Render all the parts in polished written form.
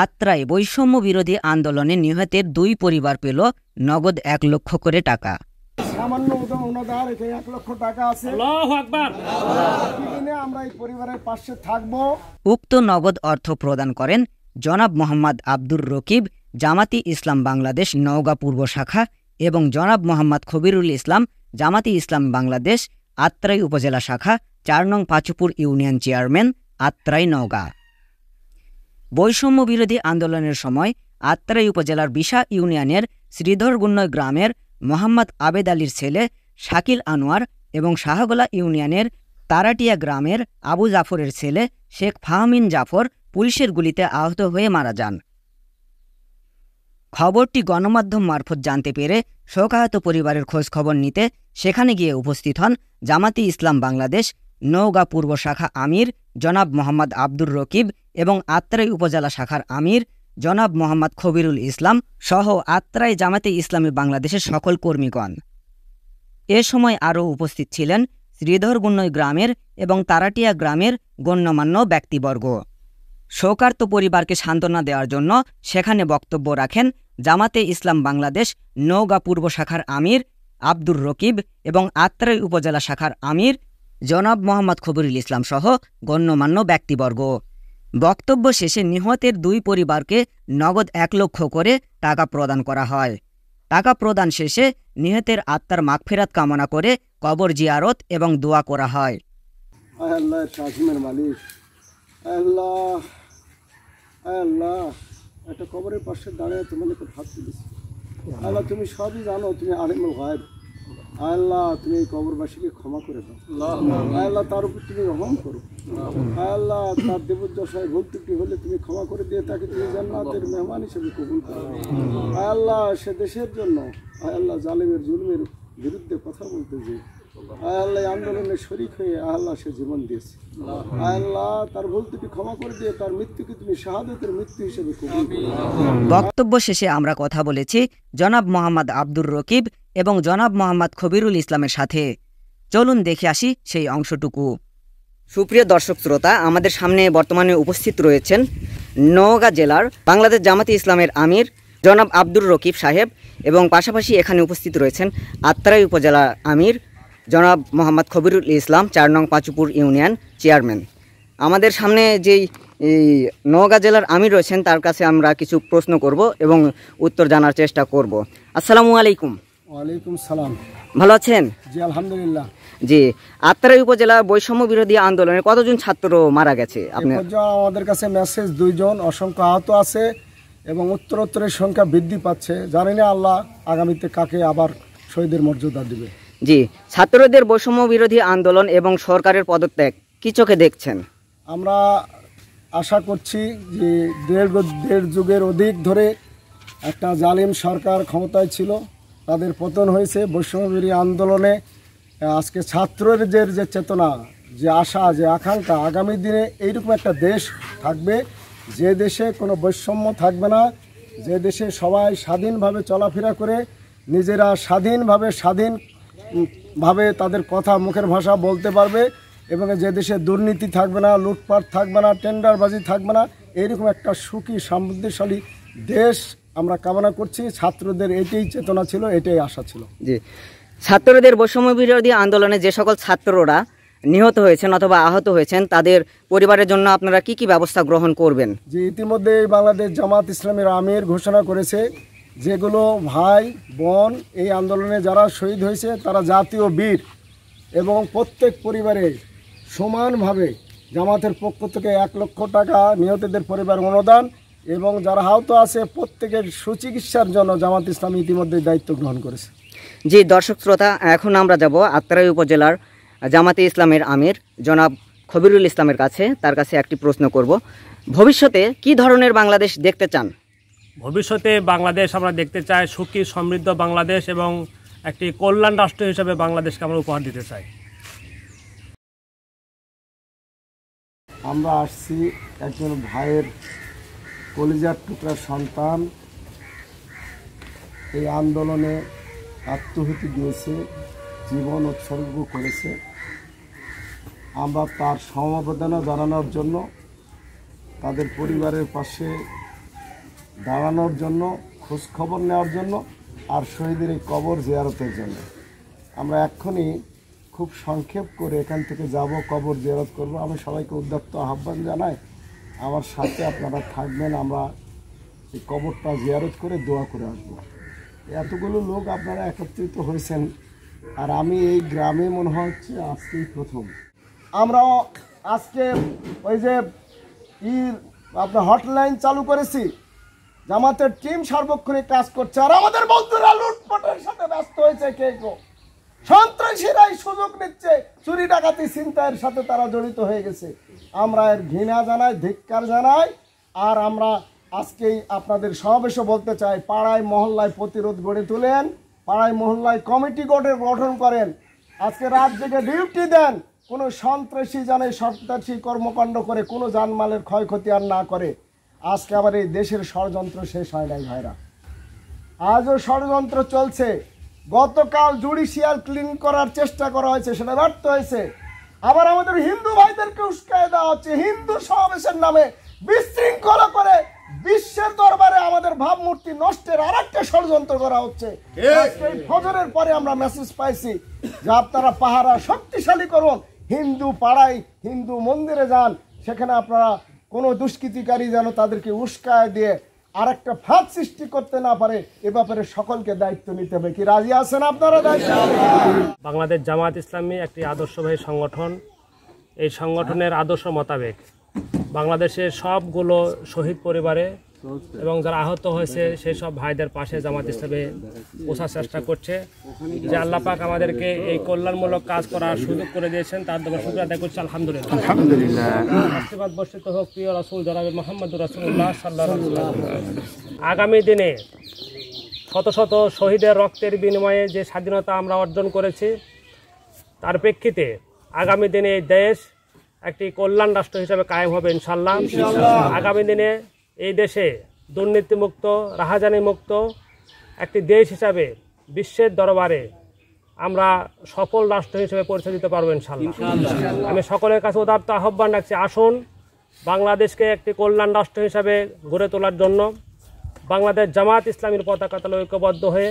আত্রাই বৈষম্য বিরোধী আন্দোলনে নিহতের 2 পরিবার পেল নগদ 1 লক্ষ করে টাকা। সামান্য অনুদান 1 লক্ষ টাকা আছে। আল্লাহু আকবার। প্রতিদিনে আমরা এই পরিবারের পাশে থাকব। উক্ত নগদ অর্থ প্রদান করেন জনাব মোহাম্মদ আব্দুর রকিব, জামাতি ইসলাম বাংলাদেশ নওগাঁ পূর্ব শাখা এবং জনাব মোহাম্মদ খবিরুল ইসলাম, জামাতি ইসলাম বাংলাদেশ আত্রাই উপজেলা শাখা 4 নং পাচুপুর ইউনিয়ন চেয়ারম্যান, আত্রাই নওগাঁ। বৈষম্য বিরোধী আন্দোলনের সময় আত্রাই উপজেলার বিশা ইউনিয়নের শ্রীধরগুন্নয় গ্রামের মোহাম্মদ আবেদ আলীর ছেলে শাকিল আনোয়ার এবং শাহগোলা ইউনিয়নের তারাটিয়া গ্রামের আবু জাফরের ছেলে শেখ ফাহমিন জাফর পুলিশের গুলিতে আহত হয়ে মারা যান। খবরটি গণমাধ্যম মারফত জানতে পেরে শোকাহত পরিবারের খোঁজ খবর নিতে সেখানে গিয়ে উপস্থিত হন জামাতি ইসলাম বাংলাদেশ নওগাঁ পূর্ব শাখা আমির জনাব মোহাম্মদ আব্দুর রকিব এবং আত্রাই উপজেলা শাখার আমির জনাব মোহাম্মদ খবিরুল ইসলাম সহ আত্রাই জামাতে ইসলামী বাংলাদেশের সকল কর্মীগণ। এ সময় আরও উপস্থিত ছিলেন শ্রীধরগুন্নয় গ্রামের এবং তারাটিয়া গ্রামের গণ্যমান্য ব্যক্তিবর্গ। শোকার্ত পরিবারকে সান্ত্বনা দেওয়ার জন্য সেখানে বক্তব্য রাখেন জামাতে ইসলাম বাংলাদেশ নওগাঁ পূর্ব শাখার আমির আব্দুর রকিব এবং আত্রাই উপজেলা শাখার আমির জনাব মোহাম্মদ খবিরুল ইসলাম সহ গণ্যমান্য ব্যক্তিবর্গ। বক্তব্য শেষে নিহতের 2 পরিবারকে নগদ 1 লক্ষ করে টাকা প্রদান করা হয়। টাকা প্রদান শেষে নিহতের আত্মার মাগফিরাত কামনা করে কবর জিয়ারত এবং দোয়া করা হয়। আল্লাহ শাসিমের মালিক, আল্লাহ আল্লাহ একটা কবরের পাশে দাঁড়িয়ে তোমাদের হাত তুলেছি। আল্লাহ তুমি সবই জানো, তুমি আলিমুল গায়ব। আল্লাহ তুমি এই কবরবাসীকে ক্ষমা করে দাও। আল্লাহ তার উপর তুমি রহম করো। আল্লাহ তার দেবদশায় ভুল ত্রুটি হলে তুমি ক্ষমা করে দিয়ে তাকে তুমি জান্নাতের মেহমান হিসেবে কবুল করো। আল্লাহ সে দেশের জন্য আল্লাহ জালেমের জুলমের বিরুদ্ধে কথা বলতে যে আল্লাহ আন্দোলনে শরিক হয়ে আল্লাহ সে জীবন দিয়েছে। আল্লাহ তার ভুল ত্রুটি ক্ষমা করে দিয়ে তার মৃত্যুকে তুমি শাহাদাতের মৃত্যু হিসেবে কবুল করো। বক্তব্য শেষে আমরা কথা বলেছি জনাব মোহাম্মদ আব্দুর রকিব এবং জনাব মোহাম্মদ খবিরুল ইসলামের সাথে। চলুন দেখে আসি সেই অংশটুকু। সুপ্রিয় দর্শক শ্রোতা, আমাদের সামনে বর্তমানে উপস্থিত রয়েছেন নওগাঁ জেলার বাংলাদেশ জামাতি ইসলামের আমির জনাব আব্দুর রকিব সাহেব এবং পাশাপাশি এখানে উপস্থিত রয়েছেন আত্রাই উপজেলা আমির জনাব মোহাম্মদ খবিরুল ইসলাম 4 নং পাচুপুর ইউনিয়ন চেয়ারম্যান। আমাদের সামনে যেই নওগাঁ জেলার আমির রয়েছেন তার কাছে আমরা কিছু প্রশ্ন করব এবং উত্তর জানার চেষ্টা করব। আসসালামু আলাইকুম। ওয়ালাইকুম সালাম। ভালো আছেন? জি আলহামদুলিল্লাহ। জি, আত্রাই উপজেলা বৈষম্য বিরোধী আন্দোলনে কতজন ছাত্র মারা গেছে? আমাদের কাছে মেসেজ 2 জন, অসংখ্য আহত আছে এবং উত্তরোত্তরের সংখ্যা বৃদ্ধি পাচ্ছে। জানি না আল্লাহ আগামীতে কাকে আবার শহীদের মর্যাদা দিবে। জি, ছাত্রদের বৈষম্য বিরোধী আন্দোলন এবং সরকারের পদত্যাগ কি চোখে দেখছেন? আমরা আশা করছি যে দেড় যুগের অধিক ধরে একটা জালিম সরকার ক্ষমতায় ছিল, তাদের পতন হয়েছে। বৈষম্য বিরোধী আন্দোলনে আজকে ছাত্রদের যে চেতনা, যে আশা, যে আকাঙ্ক্ষা, আগামী দিনে এইরকম একটা দেশ থাকবে যে দেশে কোনো বৈষম্য থাকবে না, যে দেশে সবাই স্বাধীনভাবে চলাফেরা করে নিজেরা স্বাধীনভাবে তাদের কথা মুখের ভাষা বলতে পারবে এবং যে দেশে দুর্নীতি থাকবে না, লুটপাট থাকবে না, টেন্ডারবাজি থাকবে না, এইরকম একটা সুখী সমৃদ্ধশালী দেশ আমরা কামনা করছি। ছাত্রদের এটাই চেতনা ছিল, এটাই আশা ছিল। জি, ছাত্রদের বৈষম্য বিরোধী আন্দোলনে যে সকল ছাত্ররা নিহত হয়েছেন অথবা আহত হয়েছেন তাদের পরিবারের জন্য আপনারা কি কি ব্যবস্থা গ্রহণ করবেন? যে ইতিমধ্যে বাংলাদেশ জামাত ইসলামের আমির ঘোষণা করেছে যেগুলো ভাই বোন এই আন্দোলনে যারা শহীদ হয়েছে তারা জাতীয় বীর এবং প্রত্যেক পরিবারে সমানভাবে জামাতের পক্ষ থেকে 1 লক্ষ টাকা নিহতদের পরিবার অনুদান এবং যারা আহত আছে প্রত্যেকের সুচিকিৎসার জন্য জামাত ইসলাম ইতিমধ্যে দায়িত্ব গ্রহণ করেছে। জি দর্শক শ্রোতা, এখন আমরা যাব আত্রাই উপজেলার জামাতে ইসলামের আমির জনাব খবিরুল ইসলামের কাছে। তার কাছে একটি প্রশ্ন করব, ভবিষ্যতে কি ধরনের বাংলাদেশ দেখতে চান? ভবিষ্যতে বাংলাদেশ আমরা দেখতে চাই সুখী সমৃদ্ধ বাংলাদেশ এবং একটি কল্যাণ রাষ্ট্র হিসেবে বাংলাদেশকে আমরা উপহার দিতে চাই। আমরা আসছি একজন ভাইয়ের কলিজার টুকরা সন্তান এই আন্দোলনে আত্মহুতি দিয়েছে, জীবন উৎসর্গ করেছে। আমরা তার সমবেদনা জানানোর জন্য তাদের পরিবারের পাশে দাঁড়ানোর জন্য, খোঁজ খবর নেওয়ার জন্য, আর শহীদের এই কবর জিয়ারতের জন্য। আমরা এক্ষুনি খুব সংক্ষেপ করে এখান থেকে যাব, কবর জিয়ারত করব। আমি সবাইকে উদ্যক্ত আহ্বান জানাই, আমার সাথে আপনারা থাকবেন। আমরা এই কবরটা জিয়ারত করে দোয়া করে আসবো। এতগুলো লোক আপনারা একত্রিত হয়েছেন, আর আমি এই গ্রামে মনে হচ্ছে আজকেই প্রথম। আমরা আজকে ওই যে আপনার হটলাইন চালু করেছি, জামাতের টিম সার্বক্ষণিক কাজ করছে, আর আমাদের বন্ধুরা লুটপাটের সাথে ব্যস্ত হয়েছে। কে সন্ত্রাসীরাই সুযোগ নিচ্ছে, চুরি ডাকাতি ছিনতাইয়ের সাথে তারা জড়িত হয়ে গেছে। আমরা এর ঘৃণা জানাই, ধিক্কার জানাই। আর আমরা আজকেই আপনাদের সমাবেশে বলতে চাই, পাড়ায় মহল্লায় প্রতিরোধ গড়ে তোলেন, পাড়ায় মহল্লায় কমিটি গঠন করেন, আজকে রাত জেগে ডিউটি দেন। কোনো সন্ত্রাসী জানে সন্ত্রাসী কর্মকাণ্ড করে কোনো জানমালের ক্ষয়ক্ষতি আর না করে। আজকে আবার এই দেশের ষড়যন্ত্র শেষ হয় নাই ভাইরা, আজও ষড়যন্ত্র চলছে। গতকাল জুডিশিয়াল ক্লিন করার চেষ্টা করা হয়েছে, সেটা ব্যর্থ হয়েছে। আবার আমাদের হিন্দু ভাইদেরকে উস্কায় দেওয়া হচ্ছে, হিন্দু সমাবেশের নামে বিশৃঙ্খলা করে বিশ্বের দরবারে আমাদের ভাবমূর্তি নষ্টের আর একটা ষড়যন্ত্র করা হচ্ছে। আজকে ফজরের পরে আমরা মেসেজ পাইছি যে আপনারা পাহারা শক্তিশালী করুন, হিন্দু পাড়ায় হিন্দু মন্দিরে যান, সেখানে আপনারা কোনো দুষ্কৃতিকারী যেন তাদেরকে উস্কায় দিয়ে আর একটা ফাঁদ সৃষ্টি করতে না পারে, এ ব্যাপারে সকলকে দায়িত্ব নিতে হবে। কি রাজি আছেন আপনারা? দায়িত্ব। বাংলাদেশ জামাত ইসলামী একটি আদর্শবাহী সংগঠন। এই সংগঠনের আদর্শ মোতাবেক বাংলাদেশের সবগুলো শহীদ পরিবারে এবং যারা আহত হয়েছে সেই সব ভাইদের পাশে জামাত ইসলামী পৌঁছার চেষ্টা করছে। যে আল্লাহ পাক আমাদেরকে এই কল্যাণমূলক কাজ করার সুযোগ করে দিয়েছেন, তার জন্য শুকরিয়া আদায় করছি। আলহামদুলিল্লাহ। আশীর্বাদ বর্ষিত হোক প্রিয় রাসূল জনাবে মুহাম্মদুর রাসূলুল্লাহ সাল্লাল্লাহু আলাইহি ওয়াসাল্লাম। আগামী দিনে শত শত শহীদের রক্তের বিনিময়ে যে স্বাধীনতা আমরা অর্জন করেছি, তার প্রেক্ষিতে আগামী দিনে এই দেশ একটি কল্যাণ রাষ্ট্র হিসেবে কায়েম হবে ইনশাআল্লাহ। আগামী দিনে এই দেশে দুর্নীতিমুক্ত, রাহাজানি মুক্ত একটি দেশ হিসাবে বিশ্বের দরবারে আমরা সফল রাষ্ট্র হিসেবে পরিচয় দিতে পারবো ইনশাআল্লাহ। আমি সকলের কাছে উদাত্ত আহ্বান রাখছি, আসুন বাংলাদেশকে একটি কল্যাণ রাষ্ট্র হিসাবে গড়ে তোলার জন্য বাংলাদেশ জামাত ইসলামীর পতাকা তলে ঐক্যবদ্ধ হয়ে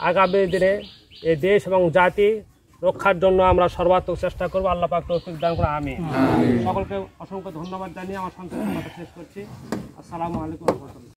আগামী দিনে এই দেশ এবং জাতি রক্ষার জন্য আমরা সর্বাত্মক চেষ্টা করবো। আল্লাহ পাক তৌফিক দান করে আমিন। সকলকে অসংখ্য ধন্যবাদ জানিয়ে আমার সংক্ষিপ্ত কথা শেষ করছি। আসসালামু আলাইকুম ওয়া রাহমাতুল্লাহ।